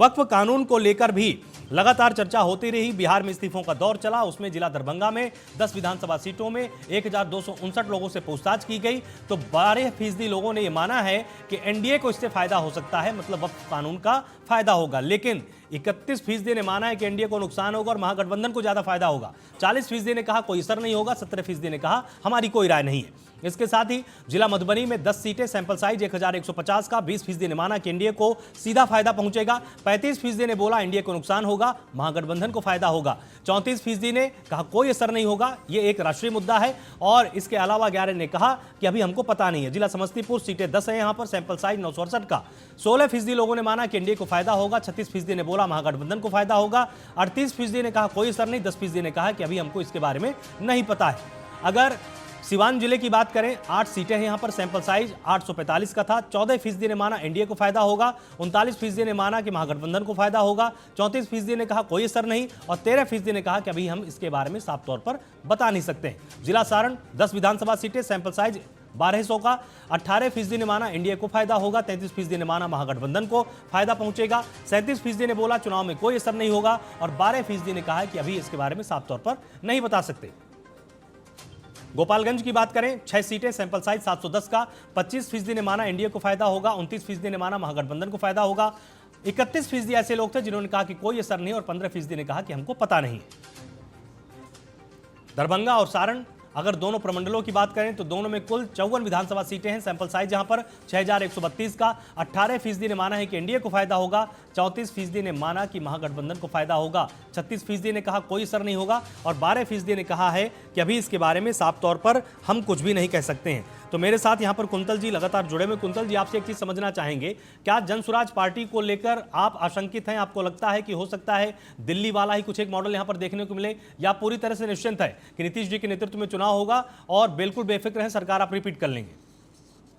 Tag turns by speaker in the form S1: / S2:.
S1: वक्फ कानून को लेकर भी लगातार चर्चा होती रही। बिहार में इस्तीफों का दौर चला, उसमें जिला दरभंगा में 10 विधानसभा सीटों में 1259 लोगों से पूछताछ की गई तो 12% लोगों ने यह माना है कि एनडीए को इससे फायदा हो सकता है, मतलब वक्फ कानून का फायदा होगा। लेकिन 31% ने माना है कि एनडीए को नुकसान होगा और महागठबंधन को ज्यादा फायदा होगा। 40% ने कहा कोई असर नहीं होगा। 17% ने कहा हमारी कोई राय नहीं है। इसके साथ ही जिला मधुबनी में 10 सीटें, सैंपल साइज 1150 का। 20% ने माना कि एनडीए को सीधा फायदा पहुंचेगा। 35% ने बोला एनडीए को नुकसान होगा, महागठबंधन को फायदा होगा। 34% ने कहा कोई असर नहीं होगा, यह एक राष्ट्रीय मुद्दा है। और इसके अलावा 11 ने कहा कि अभी हमको पता नहीं है। जिला समस्तीपुर सीटें 10 है, यहां पर सैंपल साइज 968 का। 16% लोगों ने माना कि एनडीए को फायदा होगा। 36% ने बोला महागठबंधन को फायदा होगा। 38% ने कहा कोई असर नहीं। 10% ने कहा कि अभी हमको इसके बारे में नहीं पता है। अगर सिवान जिले की बात करें, 8 सीटें हैं यहां पर, सैंपल साइज 845 का था। 14% ने माना एनडीए को फायदा होगा। 39% ने माना कि महागठबंधन को फायदा होगा। 34% ने कहा कोई असर नहीं और 13% ने कहा कि अभी हम इसके बारे में साफ तौर पर बता नहीं सकते। जिला सारण 10 विधानसभा सीटें, सैंपल साइज 1200 का। 18% ने माना एनडीए को फायदा होगा। 33% ने माना महागठबंधन को फायदा पहुंचेगा। 37% ने बोला चुनाव में कोई असर नहीं होगा और 12% ने कहा कि अभी इसके बारे में साफ तौर पर नहीं बता सकते। गोपालगंज की बात करें, 6 सीटें, सैंपल साइज 710 का। 25% ने माना एनडीए को फायदा होगा। 29% ने माना महागठबंधन को फायदा होगा। 31% ऐसे लोग थे जिन्होंने कहा कि कोई असर नहीं और 15% ने कहा कि हमको पता नहीं। दरभंगा और सारण, अगर दोनों प्रमंडलों की बात करें तो दोनों में कुल 54 विधानसभा सीटें हैं, सैंपल साइज यहां पर 6132 का। 18% ने माना है कि एनडीए को फायदा होगा। 34% ने माना कि महागठबंधन को फायदा होगा। 36% ने कहा कोई असर नहीं होगा और 12% ने कहा है कि अभी इसके बारे में साफ तौर पर हम कुछ भी नहीं कह सकते हैं। तो मेरे साथ यहां पर कुंतल जी लगातार जुड़े हुए। कुंतल जी, आपसे एक चीज समझना चाहेंगे, क्या जनसुराज पार्टी को लेकर आप आशंकित हैं? आपको लगता है कि हो सकता है दिल्ली वाला ही कुछ एक मॉडल यहां पर देखने को मिले, या पूरी तरह से निश्चिंत है कि नीतीश जी के नेतृत्व में चुनाव होगा और बिल्कुल बेफिक्र है, सरकार आप रिपीट कर लेंगे?